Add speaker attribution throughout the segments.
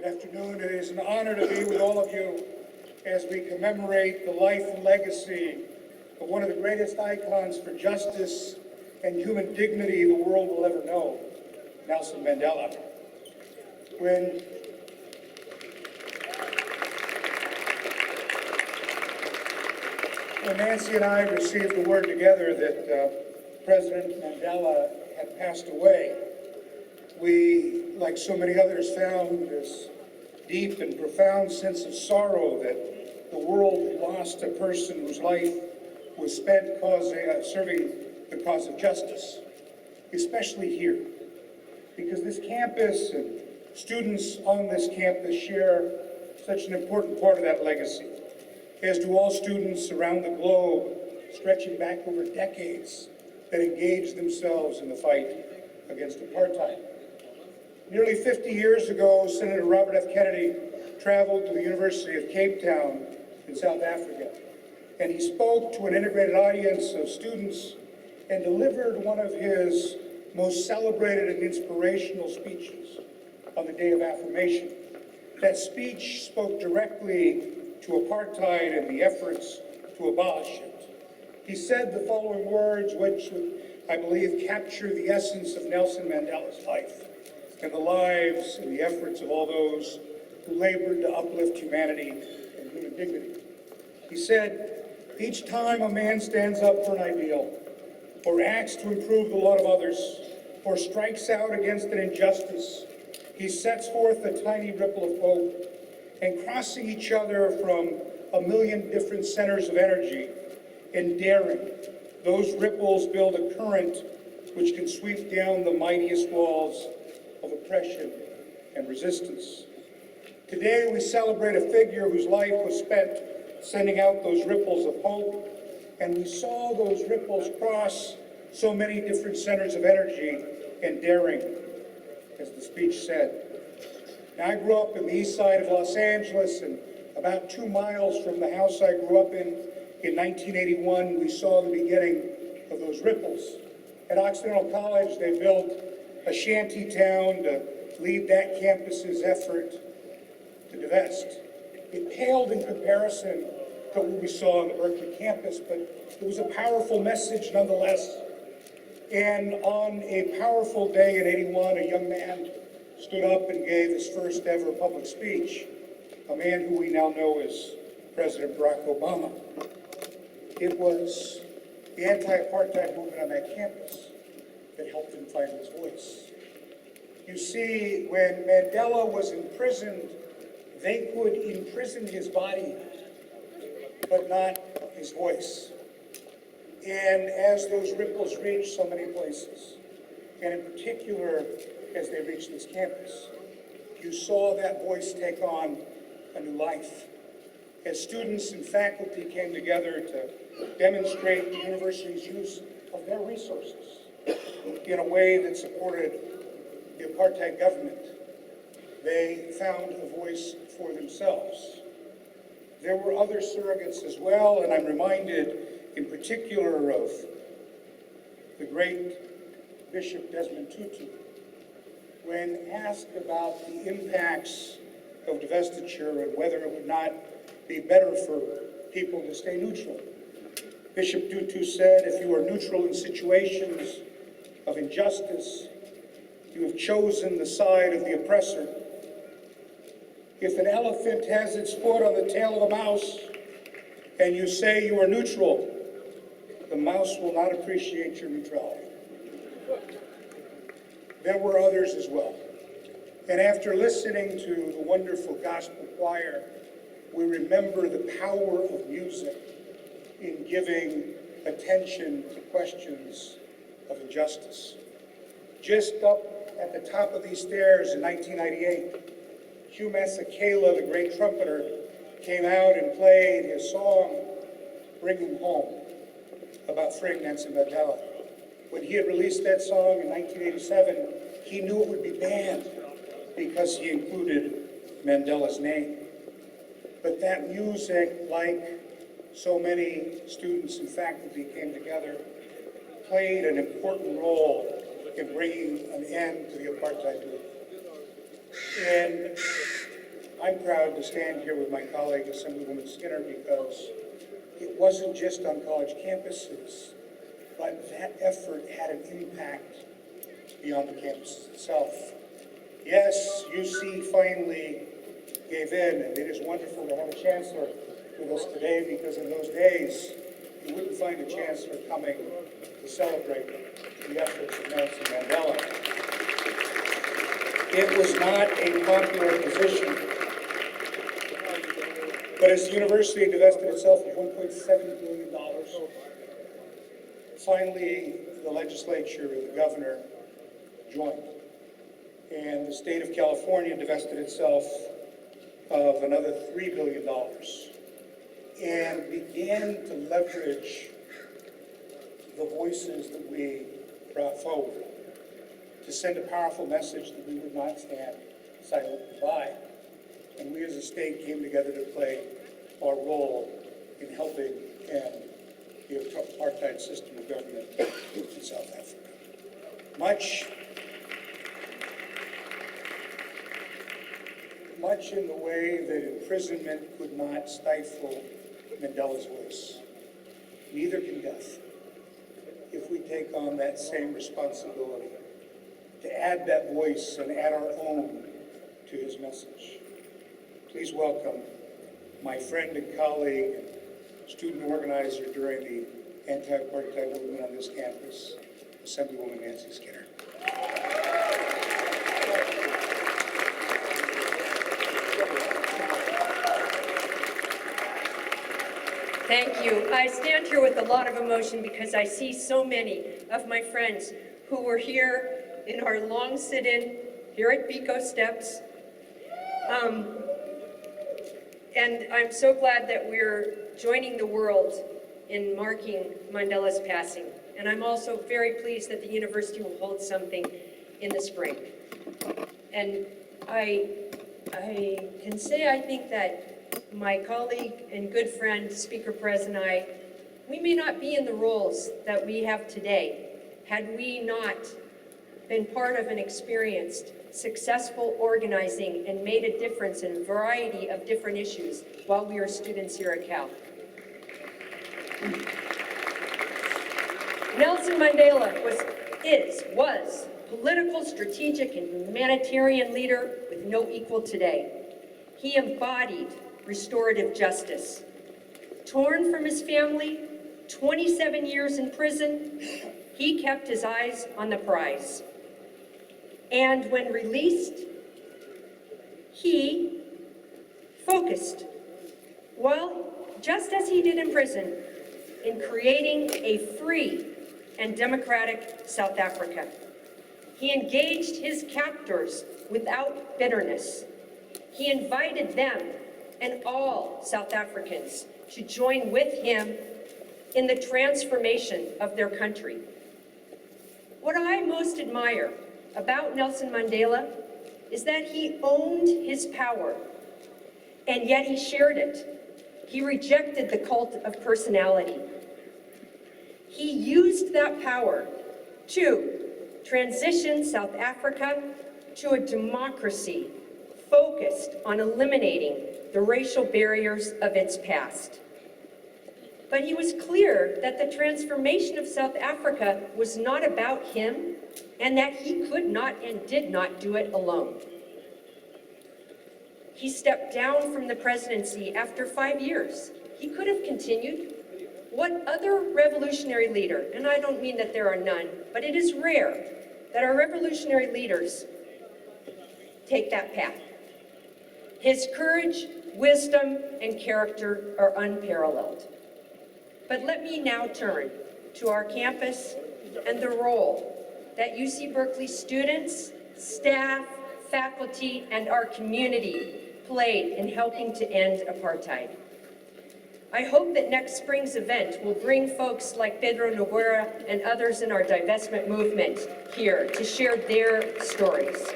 Speaker 1: Good afternoon. It is an honor to be with all of you as we commemorate the life and legacy of one of the greatest icons for justice and human dignity the world will ever know, Nelson Mandela. When Nancy and I received the word together that President Mandela had passed away, we, like so many others, found this deep and profound sense of sorrow that the world had lost a person whose life was spent serving the cause of justice, especially here, because this campus and students on this campus share such an important part of that legacy, as do all students around the globe, stretching back over decades, that engaged themselves in the fight against apartheid. Nearly 50 years ago, Senator Robert F. Kennedy traveled to the University of Cape Town in South Africa, and he spoke to an integrated audience of students and delivered one of his most celebrated and inspirational speeches on the Day of Affirmation. That speech spoke directly to apartheid and the efforts to abolish it. He said the following words, which I believe capture the essence of Nelson Mandela's life and the lives and the efforts of all those who labored to uplift humanity and human dignity. He said, "Each time a man stands up for an ideal, or acts to improve the lot of others, or strikes out against an injustice, he sets forth a tiny ripple of hope, and crossing each other from a million different centers of energy and daring, those ripples build a current which can sweep down the mightiest walls of oppression and resistance." Today we celebrate a figure whose life was spent sending out those ripples of hope, and we saw those ripples cross so many different centers of energy and daring, as the speech said. Now, I grew up in the east side of Los Angeles, and about 2 miles from the house I grew up in 1981, we saw the beginning of those ripples. At Occidental College, they built a shanty town to lead that campus's effort to divest. It paled in comparison to what we saw on the Berkeley campus, but it was a powerful message nonetheless. And on a powerful day in '81, a young man stood up and gave his first ever public speech, a man who we now know as President Barack Obama. It was the anti-apartheid movement on that campus that helped him find his voice. You see, when Mandela was imprisoned, they could imprison his body, but not his voice. And as those ripples reached so many places, and in particular, as they reached this campus, you saw that voice take on a new life. As students and faculty came together to demonstrate the university's use of their resources in a way that supported the apartheid government, they found a voice for themselves. There were other surrogates as well, and I'm reminded in particular of the great Bishop Desmond Tutu, when asked about the impacts of divestiture and whether it would not be better for people to stay neutral. Bishop Tutu said, "If you are neutral in situations of injustice, you have chosen the side of the oppressor. If an elephant has its foot on the tail of a mouse and you say you are neutral, the mouse will not appreciate your neutrality." There were others as well. And after listening to the wonderful gospel choir, we remember the power of music in giving attention to questions of injustice. Just up at the top of these stairs in 1998, Hugh Masekela, the great trumpeter, came out and played his song, "Bring Him Home," about freeing Nelson Mandela. When he had released that song in 1987, he knew it would be banned because he included Mandela's name. But that music, like so many students and faculty came together, played an important role in bringing an end to the apartheid movement. And I'm proud to stand here with my colleague, Assemblywoman Skinner, because it wasn't just on college campuses, but that effort had an impact beyond the campus itself. Yes, UC finally gave in, and it is wonderful to have a chancellor with us today, because in those days, you wouldn't find a chancellor coming to celebrate the efforts of Nelson Mandela. It was not a popular position, but as the university divested itself of $1.7 billion, finally the legislature and the governor joined. And the state of California divested itself of another $3 billion and began to leverage the voices that we brought forward to send a powerful message that we would not stand silently by. And we as a state came together to play our role in helping end the apartheid system of government in South Africa. Much in the way that imprisonment could not stifle Mandela's voice, neither can death, if we take on that same responsibility to add that voice and add our own to his message. Please welcome my friend and colleague, student organizer during the anti-apartheid movement on this campus, Assemblywoman Nancy Skinner.
Speaker 2: Thank you. I stand here with a lot of emotion because I see so many of my friends who were here in our long sit-in here at Biko Steps. And I'm so glad that we're joining the world in marking Mandela's passing. And I'm also very pleased that the university will hold something in the spring. And I can say I think that my colleague and good friend, Speaker Pérez, and I, we may not be in the roles that we have today had we not been part of an experienced, successful organizing and made a difference in a variety of different issues while we were students here at Cal. Nelson Mandela was political, strategic, and humanitarian leader with no equal today. He embodied restorative justice. Torn from his family, 27 years in prison, he kept his eyes on the prize. And when released, he focused, well, just as he did in prison, in creating a free and democratic South Africa. He engaged his captors without bitterness. He invited them and all South Africans to join with him in the transformation of their country. What I most admire about Nelson Mandela is that he owned his power, and yet he shared it. He rejected the cult of personality. He used that power to transition South Africa to a democracy focused on eliminating the racial barriers of its past. But he was clear that the transformation of South Africa was not about him, and that he could not and did not do it alone. He stepped down from the presidency after 5 years. He could have continued. What other revolutionary leader, and I don't mean that there are none, but it is rare that our revolutionary leaders take that path. His courage, wisdom, and character are unparalleled. But let me now turn to our campus and the role that UC Berkeley students, staff, faculty, and our community played in helping to end apartheid. I hope that next spring's event will bring folks like Pedro Noguera and others in our divestment movement here to share their stories.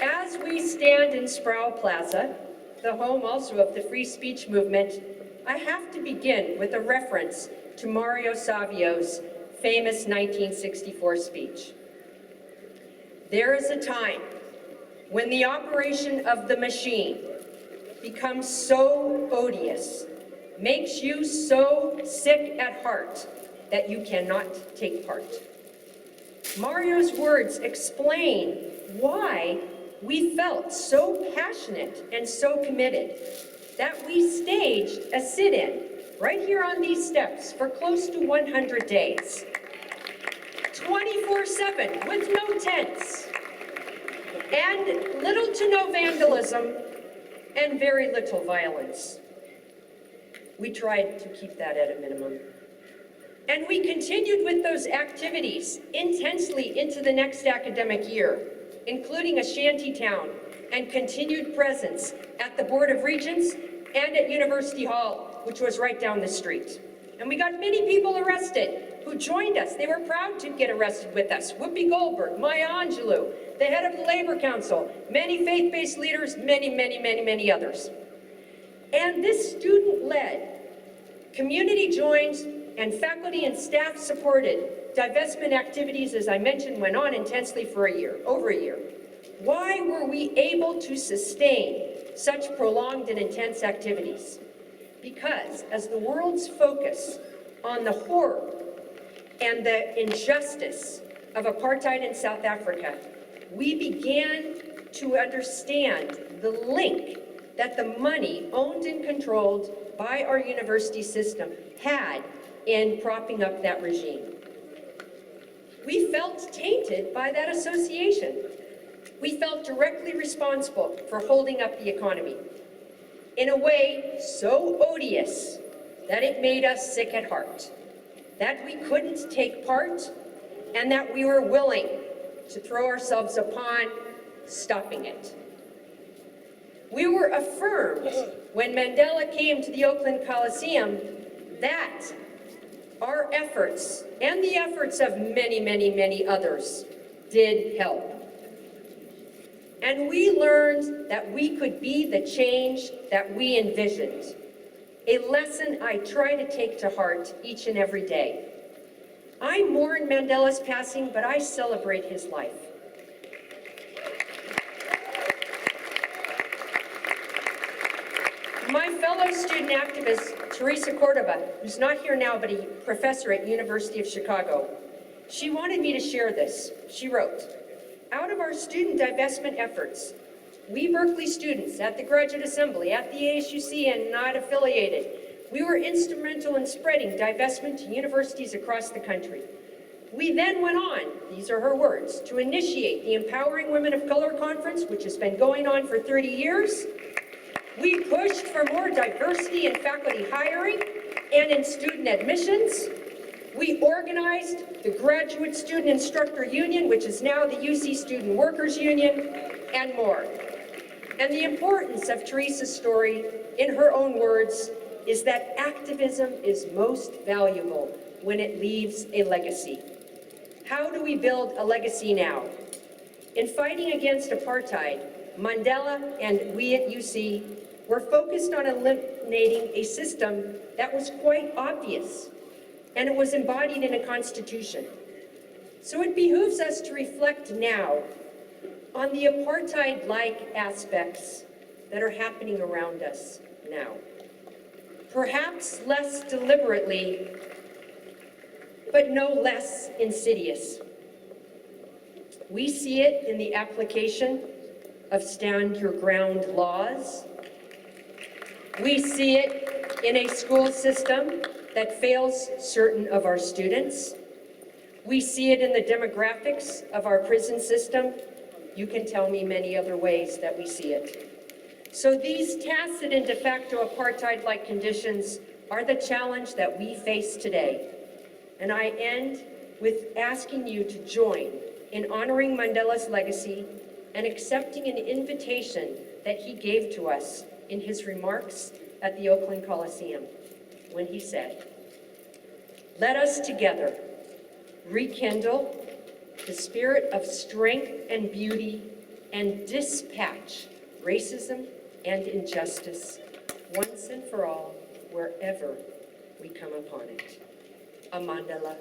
Speaker 2: As we stand in Sproul Plaza, the home also of the free speech movement, I have to begin with a reference to Mario Savio's famous 1964 speech. There is a time when the operation of the machine becomes so odious, makes you so sick at heart that you cannot take part. Mario's words explain why we felt so passionate and so committed that we staged a sit-in right here on these steps for close to 100 days. 24/7 with no tents, and little to no vandalism, and very little violence. We tried to keep that at a minimum. And we continued with those activities intensely into the next academic year, including a shantytown and continued presence at the Board of Regents and at University Hall, which was right down the street. And we got many people arrested who joined us. They were proud to get arrested with us. Whoopi Goldberg, Maya Angelou, the head of the Labor Council, many faith-based leaders, many others. And this student-led, community-joined, and faculty and staff supported divestment activities, as I mentioned, went on intensely for a year, over a year. Why were we able to sustain such prolonged and intense activities? Because as the world's focus on the horror and the injustice of apartheid in South Africa, we began to understand the link that the money owned and controlled by our university system had in propping up that regime. We felt tainted by that association. We felt directly responsible for holding up the economy in a way so odious that it made us sick at heart, that we couldn't take part, and that we were willing to throw ourselves upon stopping it. We were affirmed when Mandela came to the Oakland Coliseum that our efforts and the efforts of many others did help. And we learned that we could be the change that we envisioned, a lesson I try to take to heart each and every day. I mourn Mandela's passing, but I celebrate his life. My fellow student activist, Teresa Cordova, who's not here now, but a professor at University of Chicago, she wanted me to share this. She wrote, "Out of our student divestment efforts, we Berkeley students at the Graduate Assembly, at the ASUC and not affiliated, we were instrumental in spreading divestment to universities across the country. We then went on," these are her words, "to initiate the Empowering Women of Color Conference, which has been going on for 30 years. We pushed for more diversity in faculty hiring and in student admissions. We organized the Graduate Student Instructor Union, which is now the UC Student Workers Union, and more." And the importance of Teresa's story, in her own words, is that activism is most valuable when it leaves a legacy. How do we build a legacy now? In fighting against apartheid, Mandela and we at UC were focused on eliminating a system that was quite obvious, and it was embodied in a constitution. So it behooves us to reflect now on the apartheid-like aspects that are happening around us now. Perhaps less deliberately, but no less insidious. We see it in the application of stand your ground laws. We see it in a school system that fails certain of our students. We see it in the demographics of our prison system. You can tell me many other ways that we see it. So these tacit and de facto apartheid-like conditions are the challenge that we face today. And I end with asking you to join in honoring Mandela's legacy and accepting an invitation that he gave to us in his remarks at the Oakland Coliseum when he said, "Let us together rekindle the spirit of strength and beauty and dispatch racism and injustice once and for all wherever we come upon it." A Mandela